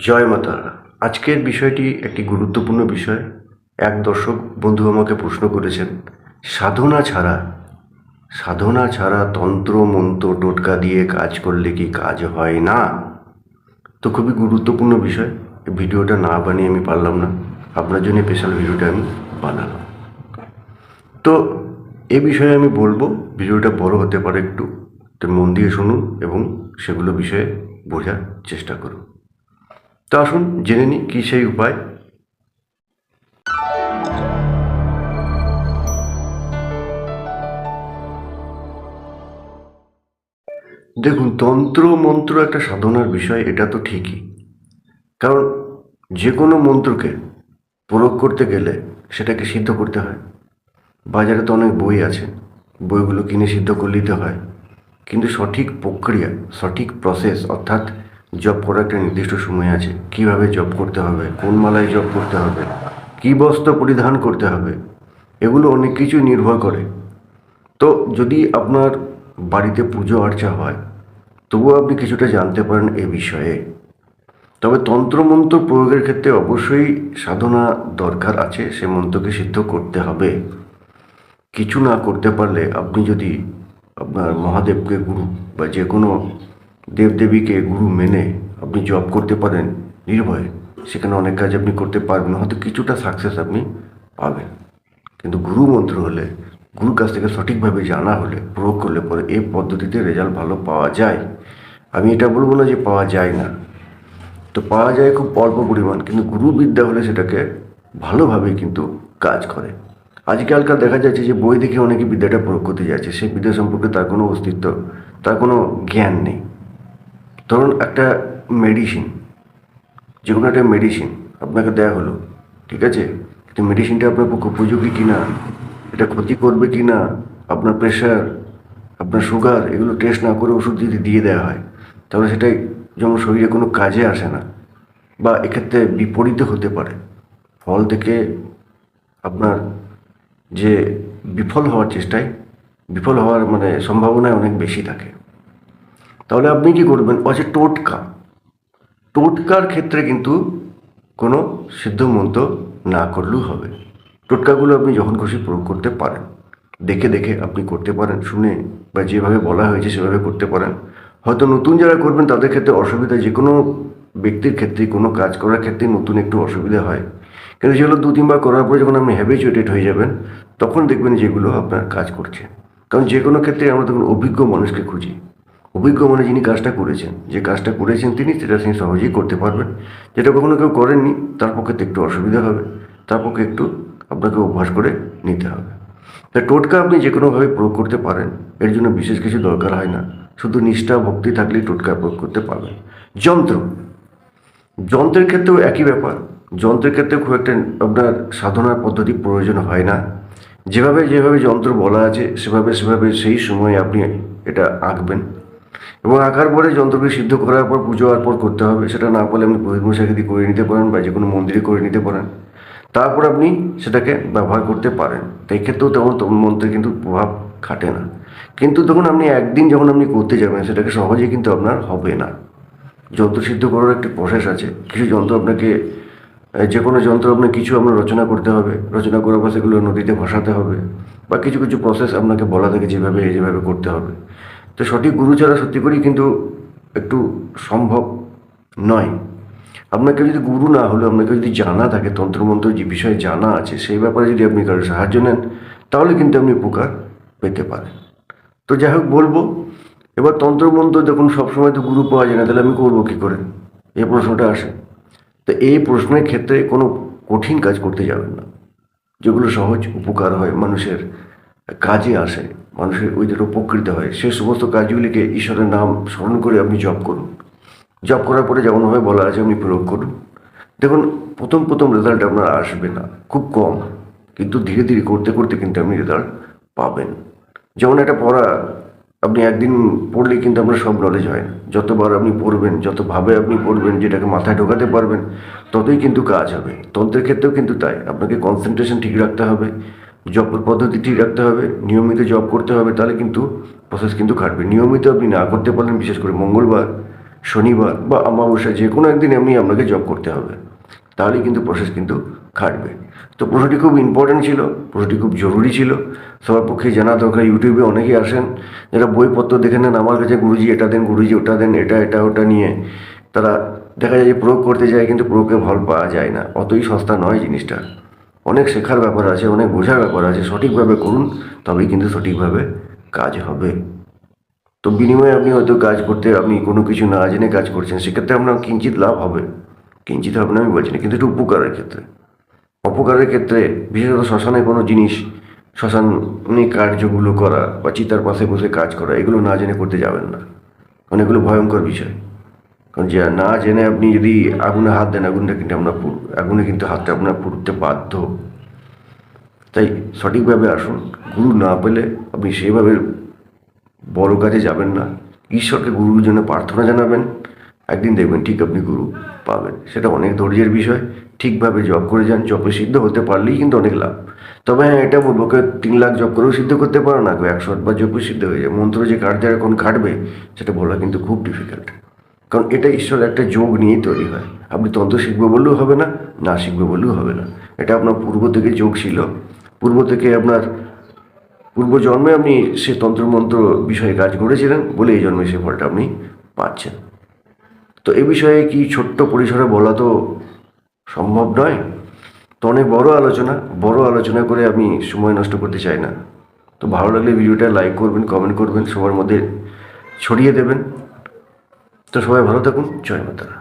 জয় মাতা। আজকের বিষয়টি একটি গুরুত্বপূর্ণ বিষয়। এক দর্শক বন্ধু আমাকে প্রশ্ন করেছেন, সাধনা ছাড়া তন্ত্র মন্ত্র টোটকা দিয়ে কাজ করলে কি কাজ হয় না? তো খুবই গুরুত্বপূর্ণ বিষয়। ভিডিওটা না বানিয়ে আমি পারলাম না, আপনার জন্য স্পেশাল ভিডিওটা আমি বানালাম। তো এ বিষয়ে আমি বলবো, ভিডিওটা বড় হতে পারে একটু, তো মন দিয়ে শুনুন এবং সেগুলো বিষয়ে বোঝার চেষ্টা করুন। তো আসুন জেনে নিই কী সেই উপায়। দেখুন, তন্ত্র মন্ত্র একটা সাধনার বিষয়, এটা তো ঠিকই। কারণ যে কোনো মন্ত্রকে প্রয়োগ করতে গেলে সেটাকে সিদ্ধ করতে হয়। বাজারে তো অনেক বই আছে, বইগুলো কিনে সিদ্ধ করে নিতে হয়। কিন্তু সঠিক প্রক্রিয়া, সঠিক প্রসেস, অর্থাৎ জপ করার একটা নির্দিষ্ট সময় আছে। কিভাবে জপ করতে হবে, কোন মালায় জপ করতে হবে, কী বস্ত্র পরিধান করতে হবে, এগুলো অনেক কিছুই নির্ভর করে। তো যদি আপনার বাড়িতে পুজো আর্চা হয়, তবুও আপনি কিছুটা জানতে পারেন এ বিষয়ে। তবে তন্ত্রমন্ত্র প্রয়োগের ক্ষেত্রে অবশ্যই সাধনা দরকার আছে, সে মন্ত্রকে সিদ্ধ করতে হবে। কিছু না করতে পারলে আপনি যদি আপনার মহাদেবকে গুরু বা যে কোনো দেবদেবীকে গুরু মেনে আপনি জপ করতে পারেন নির্ভয়ে, সেখানে অনেক কাজ আপনি করতে পারবেন, হয়তো কিছুটা সাকসেস আপনি পাবেন। কিন্তু গুরু মন্ত্র হলে, গুরুর কাছ থেকে সঠিকভাবে জানা হলে, প্রয়োগ করলে পরে এই পদ্ধতিতে রেজাল্ট ভালো পাওয়া যায়। আমি এটা বলবো না যে পাওয়া যায় না, তো পাওয়া যায় খুব অল্প পরিমাণ, কিন্তু গুরুবিদ্যা হলে সেটাকে ভালোভাবে কিন্তু কাজ করে। আজকালকার দেখা যাচ্ছে যে বই দেখে অনেকে বিদ্যাটা প্রয়োগ করতে যাচ্ছে, সেই বিদ্যা সম্পর্কে তার কোনো অস্তিত্ব, তার কোনো জ্ঞান নেই। ধরুন একটা মেডিসিন, যে কোনো একটা মেডিসিন আপনাকে দেওয়া হলো, ঠিক আছে, কিন্তু মেডিসিনটা আপনার পক্ষে উপযোগী কিনা, এটা ক্ষতি করবে কি না, আপনার প্রেশার, আপনার সুগার, এগুলো টেস্ট না করে ওষুধ যদি দিয়ে দেওয়া হয়, তাহলে সেটাই যেমন শরীরে কোনো কাজে আসে না, বা এক্ষেত্রে বিপরীত হতে পারে। ফল থেকে আপনার যে বিফল হওয়ার চেষ্টায়, বিফল হওয়ার মানে সম্ভাবনায় অনেক বেশি থাকে। তাহলে আপনি কি করবেন? আছে টোটকা। টোটকার ক্ষেত্রে কিন্তু কোনো সিদ্ধ মন্ত্র না করলেও হবে। টোটকাগুলো আপনি যখন খুশি প্রয়োগ করতে পারেন, দেখে দেখে আপনি করতে পারেন, শুনে বা যেভাবে বলা হয়েছে সেভাবে করতে পারেন। হয়তো নতুন যারা করবেন তাদের ক্ষেত্রে অসুবিধা, যে কোনো ব্যক্তির ক্ষেত্রে কোনো কাজ করার ক্ষেত্রে নতুন একটু অসুবিধা হয়। কিন্তু যেগুলো দু তিনবার করার পরে যখন আপনি হ্যাবিচুয়েটেড হয়ে যাবেন, তখন দেখবেন যেগুলো আপনার কাজ করছে। কারণ যে কোনো ক্ষেত্রে আমরা তখন অভিজ্ঞ মানুষকে খুঁজি। অভিজ্ঞ মানে যিনি কাজটা করেছেন, যে কাজটা করেছেন তিনি সহজেই করতে পারবেন। যেটা কখনো কেউ করেননি তার পক্ষে তো একটু অসুবিধা হবে, তার পক্ষে একটু আপনাকে অভ্যাস করে নিতে হবে। তা টোটকা আপনি যে কোনোভাবে প্রয়োগ করতে পারেন, এর জন্য বিশেষ কিছু দরকার হয় না, শুধু নিষ্ঠা ভক্তি থাকলেই টোটকা প্রয়োগ করতে পারবেন। যন্ত্র, যন্ত্রের ক্ষেত্রেও একই ব্যাপার। যন্ত্রের ক্ষেত্রে খুব একটা আপনার সাধনার পদ্ধতি প্রয়োজন হয় না। যেভাবে যেভাবে যন্ত্র বলা আছে সেভাবে সেভাবে সেই সময়ে আপনি এটা আঁকবেন, এবং আঁকার পরে যন্ত্রকে সিদ্ধ করার পর পুজো হওয়ার পর করতে হবে। সেটা না পারলে আপনি পুরোহিত মশাইকে দিয়ে করে নিতে পারেন, বা যে কোনো মন্দিরে করে নিতে পারেন। তারপর আপনি সেটাকে ব্যবহার করতে পারেন। তো এক্ষেত্রেও তেমন মন্ত্রে কিন্তু প্রভাব খাটে না। কিন্তু তখন আপনি একদিন যখন আপনি করতে যাবেন, সেটাকে সহজে কিন্তু আপনার হবে না। যন্ত্র সিদ্ধ করার একটি প্রসেস আছে। কিছু যন্ত্র আপনাকে, যে কোনো যন্ত্র আপনার কিছু আপনার রচনা করতে হবে, রচনা করার পর সেগুলো নদীতে ভাসাতে হবে, বা কিছু কিছু প্রসেস আপনাকে বলা থাকে যেভাবে যেভাবে করতে হবে। তো সঠিক গুরু ছাড়া সত্যি করেই কিন্তু একটু সম্ভব নয়। আপনাকে যদি গুরু না হলে, আপনাকে যদি জানা থাকে, তন্ত্রমন্ত্র যে বিষয়ে জানা আছে সেই ব্যাপারে যদি আপনি কারোর সাহায্য নেন, তাহলে কিন্তু আপনি উপকার পেতে পারেন। তো যাই হোক বলবো, এবার তন্ত্রমন্ত্র দেখুন সবসময় তো গুরু পাওয়া যায় না, তাহলে আমি করবো কী করে, এই প্রশ্নটা আসে। তো এই প্রশ্নের ক্ষেত্রে কোনো কঠিন কাজ করতে যাবেন না, যেগুলো সহজ উপকার হয়, মানুষের কাজে আসে, মানুষের ওই যেটা উপকৃত হয়, সে সমস্ত কাজগুলিকে ঈশ্বরের নাম স্মরণ করে আপনি জপ করুন। জপ করার পরে যেমনভাবে বলা আছে আপনি প্রয়োগ করুন। দেখুন, প্রথম প্রথম রেজাল্ট আপনার আসবে না, খুব কম, কিন্তু ধীরে ধীরে করতে করতে কিন্তু আপনি রেজাল্ট পাবেন। যেমন একটা পড়া আপনি একদিন পড়লেই কিন্তু আপনার সব নলেজ হয় না। যতবার আপনি পড়বেন, যতভাবে আপনি পড়বেন, যেটাকে মাথায় ঢোকাতে পারবেন, ততই কিন্তু কাজ হবে। তন্ত্রের ক্ষেত্রেও কিন্তু তাই, আপনাকে কনসেন্ট্রেশন ঠিক রাখতে হবে, জপের পদ্ধতি ঠিক রাখতে হবে, নিয়মিত জপ করতে হবে, তাহলে কিন্তু প্রসেস কিন্তু খাটবে। নিয়মিত আপনি না করতে পারলেন, বিশেষ করে মঙ্গলবার, শনিবার বা অমাবস্যা যে কোনো একদিন এমনি আপনাকে জপ করতে হবে, তাহলেই কিন্তু প্রসেস কিন্তু খাটবে। তো প্রশ্নটি খুব ইম্পর্টেন্ট ছিল, প্রশ্নটি খুব জরুরি ছিল, সবার পক্ষে জানা দরকার। ইউটিউবে অনেকেই আসেন যারা বইপত্র দেখে নেন আমার কাছে, গুরুজি এটা দেন, গুরুজি ওটা দেন, এটা ওটা নিয়ে তারা দেখা যায় যে প্রয়োগ করতে যায়, কিন্তু প্রয়োগে ফল পাওয়া যায় না। অতই সস্তা নয় জিনিসটা, অনেক শেখার ব্যাপার আছে, অনেক বোঝার ব্যাপার আছে। সঠিকভাবে করুন, তবেই কিন্তু সঠিকভাবে কাজ হবে। তো বিনিময়ে আপনি হয়তো কাজ করতে, আপনি কোনো কিছু না জেনে কাজ করছেন, সেক্ষেত্রে আপনার কিঞ্চিত লাভ হবে, কিঞ্চিত হবে না আমি বলছি না, কিন্তু একটু উপকারের ক্ষেত্রে। অপকারের ক্ষেত্রে বিশেষত শ্মশানে কোনো জিনিস, শ্মশানিক কার্যগুলো করা বা চিতার পাশে বসে কাজ করা, এগুলো না জেনে করতে যাবেন না, কারণ এগুলো ভয়ঙ্কর বিষয়। কারণ যে না জেনে আপনি যদি আগুনে হাত দেন, আগুনটা কিন্তু আগুনে কিন্তু হাতটা আপনার পুড়তে বাধ্য। তাই সঠিকভাবে আসুন। গুরু না পেলে আপনি সেভাবে বড় কাজে যাবেন না। ঈশ্বরকে গুরুর জন্য প্রার্থনা জানাবেন, একদিন দেখবেন ঠিক আপনি গুরু পাবেন। সেটা অনেক ধৈর্যের বিষয়। ঠিকভাবে জব করে যান, জবে সিদ্ধ হতে পারলেই কিন্তু অনেক লাভ। তবে হ্যাঁ, এটা বলবো, কেউ 3 লাখ জব করেও সিদ্ধ করতে পারে না, কেউ 108 বার জবে সিদ্ধ হয়ে যায়। মন্ত্র যে কার্যে এখন খাটবে সেটা বলা কিন্তু খুব ডিফিকাল্ট, কারণ এটা ঈশ্বরের একটা যোগ নিয়েই তৈরি হয়। আপনি তন্ত্র শিখবে বললেও হবে না, না শিখবে বললেও হবে না। এটা আপনার পূর্ব থেকে যোগ ছিল, পূর্ব থেকে আপনার পূর্বজন্মে আপনি সে তন্ত্রমন্ত্র বিষয়ে কাজ করেছিলেন বলে এই জন্মে সে ফলটা আপনি পাচ্ছেন। তো এ বিষয়ে কি ছোট্ট পরিসরে বলা তো সম্ভব নয়, তো অনেক বড় আলোচনা করে আমি সময় নষ্ট করতে চাই না। তো ভালো লাগলে ভিডিওটা লাইক করবেন, কমেন্ট করবেন, সবার মধ্যে ছড়িয়ে দেবেন। তো সবাই ভালো থাকুন, জয় মাতারা।